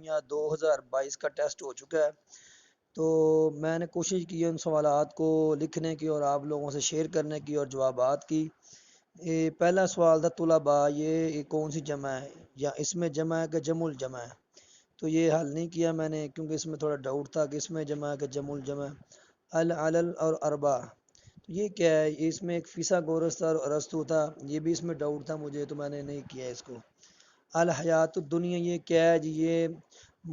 یا 2022 کا ٹیسٹ ہو چکا ہے، تو میں نے کوشش کی ہے ان سوالات کو لکھنے کی اور آپ لوگوں سے شیئر کرنے کی اور جوابات کی۔ پہلا سوال تھا طلباء، یہ کون سی جمع ہے، یا اس میں جمع ہے کہ جمع الجمع ہے؟ تو یہ حل نہیں کیا میں نے کیونکہ اس میں تھوڑا ڈاؤٹ تھا کہ اس میں جمع ہے کہ جمع الجمع ہے۔ العلل اور اربع، تو یہ کیا ہے؟ اس میں ایک فیسا گورس تھا اور ارسطو تھا، یہ بھی اس میں ڈاؤٹ تھا مجھے، تو میں نے نہیں کیا اس کو۔ الحیات الدنیا، یہ کیا ہے جی؟ یہ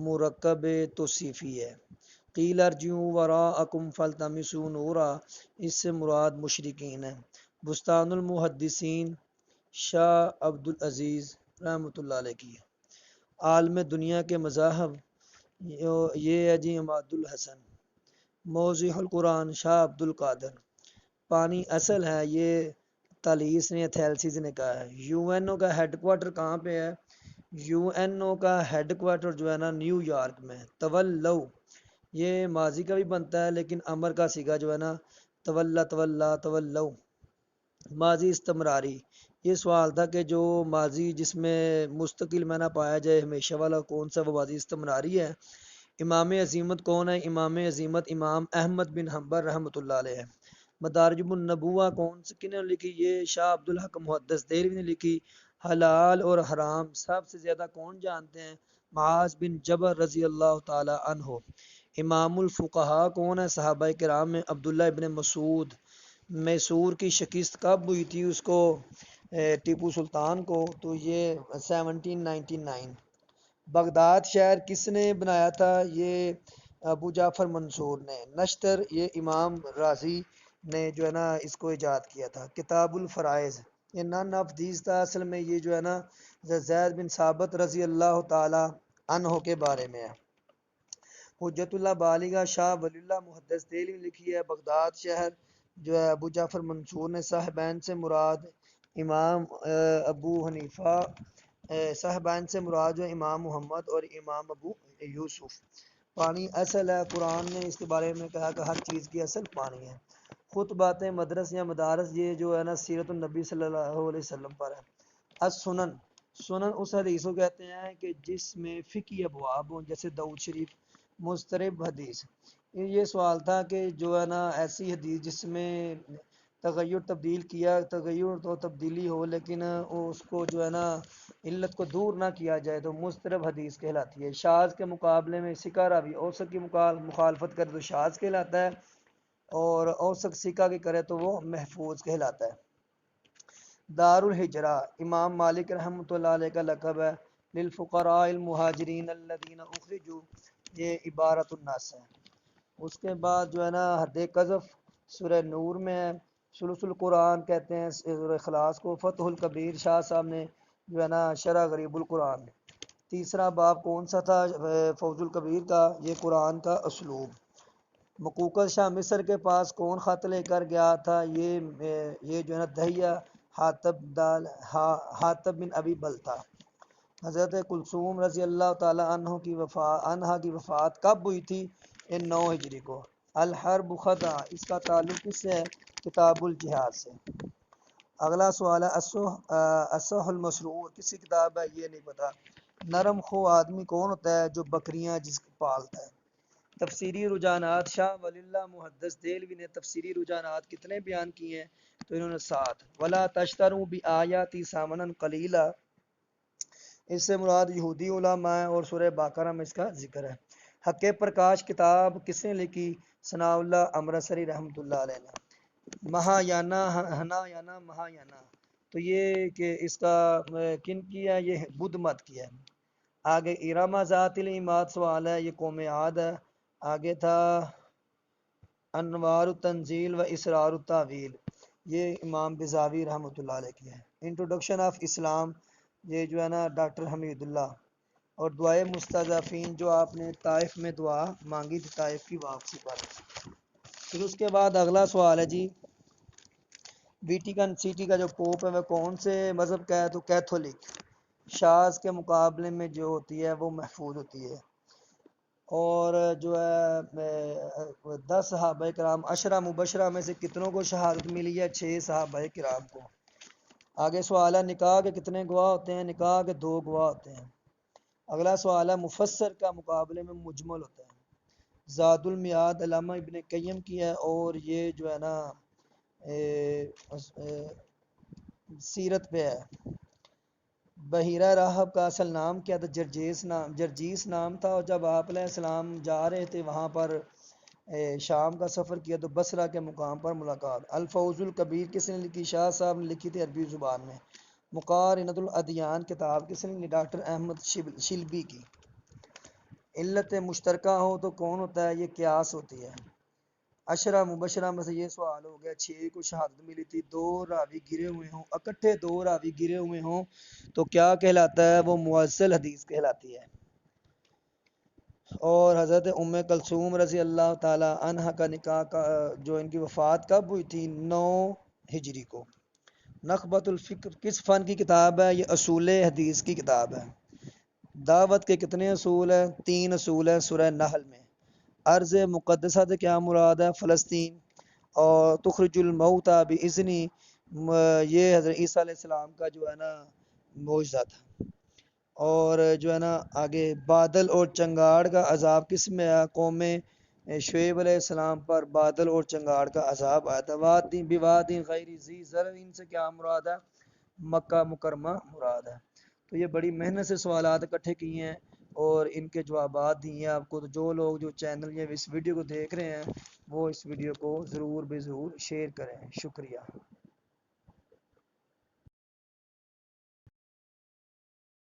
مرکب توصیفی ہے۔ قیل ارجعوا وراءکم فالتمسوا نورا، اس سے مراد مشرکین ہے۔ بستان المحدثین شاہ عبدالعزیز رحمۃ اللہ علیہ کی ہے۔ عالم دنیا کے مذاہب، یہ ہے جی عماد الحسن۔ موضح القرآن شاہ عبد القادر۔ پانی اصل ہے، یہ تالیس نے ایتھلسیز نے کہا ہے۔ یو این او کا ہیڈ کوارٹر کہاں پہ ہے؟ یو این او کا ہیڈ کوارٹر جو ہے نا نیو یارک میں ہے۔ تولو، یہ ماضی کا بھی بنتا ہے لیکن امر کا صیغہ جو ہے نا تولا تولا تولو، ماضی استمراری۔ یہ سوال تھا کہ جو ماضی جس میں مستقل معنی پایا جائے ہمیشہ والا کون سا، وہ ماضی استمراری ہے۔ امام عظیمت کون ہے؟ امام عظیمت امام احمد بن حنبل رحمۃ اللہ علیہ ہے۔ مدارج النبوہ کون سے کن نے لکھی؟ یہ شاہ عبدالحق محدث دہلوی نے لکھی۔ حلال اور حرام سب سے زیادہ کون جانتے ہیں؟ معاذ بن جبل رضی اللہ تعالی عنہ۔ امام الفقہا کون ہے صحابہ کرام میں؟ عبداللہ ابن مسعود۔ میسور کی شکست کب ہوئی تھی اس کو؟ ٹیپو سلطان کو، تو یہ 1799۔ بغداد شہر کس نے بنایا تھا؟ یہ ابو جعفر منصور نے۔ نشتر، یہ امام رازی نے جو ہے نا اس کو ایجاد کیا تھا۔ کتاب الفرائض، یہ نان آف دیز تھا، اصل میں یہ جو ہے نا زید بن ثابت رضی اللہ تعالی عنہ کے بارے میں ہے۔ حجت اللہ بالغہ شاہ ولی اللہ محدث دہلوی نے لکھی ہے۔ بغداد شہر جو ہے ابو جعفر منصور نے۔ صاحبین سے مراد امام ابو حنیفہ، صاحبین سے مراد جو امام محمد اور امام ابو یوسف۔ پانی اصل ہے، قرآن نے اس کے بارے میں کہا کہ ہر چیز کی اصل پانی ہے۔ خطبات مدرس یا مدارس، یہ جو ہے نا سیرت النبی صلی اللہ علیہ وسلم پر ہے۔ السنن، سنن اس حدیث کو کہتے ہیں کہ جس میں فقہی ابواب ہوں، جیسے داؤد شریف۔ مضطرب حدیث، یہ سوال تھا کہ جو ہے نا ایسی حدیث جس میں تغیر تو تبدیلی ہو لیکن اس کو جو ہے نا علت کو دور نہ کیا جائے تو مضطرب حدیث کہلاتی ہے۔ شاذ کے مقابلے میں ثقہ راوی اوثق کی مخالفت کرے تو شاذ کہلاتا ہے، اور اوثق ثقہ کی کرے تو وہ محفوظ کہلاتا ہے۔ دار الحجرہ، امام مالک رحمۃ اللہ علیہ کا لقب ہے۔ للفقراء المہاجرین الذین اخرجوا، یہ عبارت الناس ہے۔ اس کے بعد جو ہے نا حد قذف سورہ نور میں ہے۔ ثلث القرآن کہتے ہیں سورہ اخلاص کو۔ فتح الکبیر شاہ صاحب نے جو ہے نا شرح غریب القرآن۔ تیسرا باب کون سا تھا فوز الکبیر کا؟ یہ قرآن کا اسلوب۔ مقوقس شاہ مصر کے پاس کون خط لے کر گیا تھا؟ یہ جو ہے نا دہیہ حاتب بن ابی بلتا۔ حضرت کلثوم رضی اللہ تعالی عنہ کی وفات کب ہوئی تھی؟ 9 ہجری کو۔ الحرب خطا، اس کا تعلق کس سے ہے؟ کتاب الجہاد سے۔ اگلا سوال ہے اصح المسرور کس کی کتاب ہے؟ یہ نہیں پتا۔ نرم خو آدمی کون ہوتا ہے؟ جو بکریاں جس کو پالتا ہے۔ تفسیری رجحانات، شاہ ولی اللہ محدث دہلوی نے تفسیری رجحانات کتنے بیان کیے ہیں؟ تو انہوں نے 7۔ ولا تشتروا بآیاتی ثمنا قلیلا، اس سے مراد یہودی علماء ہیں اور سورہ بقرہ میں اس کا ذکر ہے۔ حق پرکاش کتاب کس نے لکھی؟ ثناء اللہ امرتسری رحمۃ اللہ علیہ نے۔ ہنایانا مہایانا، تو یہ کہ اس کا کن کیا ہے؟ یہ بدھ مت کیا ہے۔ آگے ارم ذات العماد سوال ہے، یہ قوم عاد ہے۔ آگے تھا انوار التنزیل و اسرار التاویل، یہ امام بزاوی رحمۃ اللہ علیہ کی ہے۔ انٹروڈکشن آف اسلام، یہ جو ہے نا ڈاکٹر حمید اللہ۔ اور دعائے مستضعفین، جو آپ نے طائف میں دعا مانگی تھی طائف کی واپسی پر۔ پھر اس کے بعد اگلا سوال ہے جی ویٹیکن سٹی کا جو پوپ ہے وہ کون سے مذہب کا ہے؟ تو کیتھولک۔ شاذ کے مقابلے میں جو ہوتی ہے وہ محفوظ ہوتی ہے۔ اور جو ہے 10 صحابہ کرام عشرہ مبشرہ میں سے کتنوں کو شہادت ملی ہے؟ 6 صحابہ کرام کو۔ آگے سوال ہے نکاح کے کتنے گواہ ہوتے ہیں؟ نکاح کے 2 گواہ ہوتے ہیں۔ اگلا سوال ہے مفسر کا مقابلے میں مجمل ہوتا ہے. زاد المیعاد علامہ ابن قیم کی ہے اور یہ جو ہے نا سیرت پہ ہے. بحیرہ راہب کا اصل نام کیا تھا؟ جرجیس نام تھا، اور جب آپ علیہ السلام جا رہے تھے وہاں پر شام کا سفر کیا تو بصرہ کے مقام پر ملاقات. الفوز الکبیر کس نے لکھی؟ شاہ صاحب نے لکھی تھی عربی زبان میں. مقارنۃ الادیان کتاب کس نے لکھی؟ ڈاکٹر احمد شلبی کی. علت مشترکہ ہو تو کون ہوتا ہے؟ یہ قیاس ہوتی ہے. عشرہ مبشرہ میں سے یہ سوال ہو گیا. 6 کو شہادت ملی تھی، 2 راوی گرے ہوئے ہوں، اکٹھے 2 راوی گرے ہوئے ہوں تو کیا کہلاتا ہے؟ وہ موصل حدیث کہلاتی ہے. اور حضرت ام کلثوم رضی اللہ تعالی عنہ کا نکاح کا جو ان کی وفات کب ہوئی تھی؟ 9 ہجری کو. نخبۃ الفکر کس فن کی کتاب ہے؟ یہ اصول حدیث کی کتاب ہے. دعوت کے کتنے اصول ہیں؟ 3 اصول ہیں سورہ نحل میں. ارض مقدسہ سے کیا مراد ہے؟ فلسطین. اور تخرج الموتى باذنی، یہ حضرت عیسیٰ علیہ السلام کا جو ہے نا معجزہ تھا. اور جو ہے نا آگے بادل اور چنگاڑ کا عذاب کس میں آیا؟ قوم شعیب علیہ السلام پر بادل اور چنگاڑ کا عذاب آیا تھا. وادی بوادی غیر ذی زرع سے کیا مراد ہے؟ مکہ مکرمہ مراد ہے. تو یہ بڑی محنت سے سوالات اکٹھے کیے ہیں اور ان کے جوابات دیے ہیں آپ کو. تو جو لوگ جو چینل یا اس ویڈیو کو دیکھ رہے ہیں وہ اس ویڈیو کو ضرور بے ضرور شیئر کریں. شکریہ.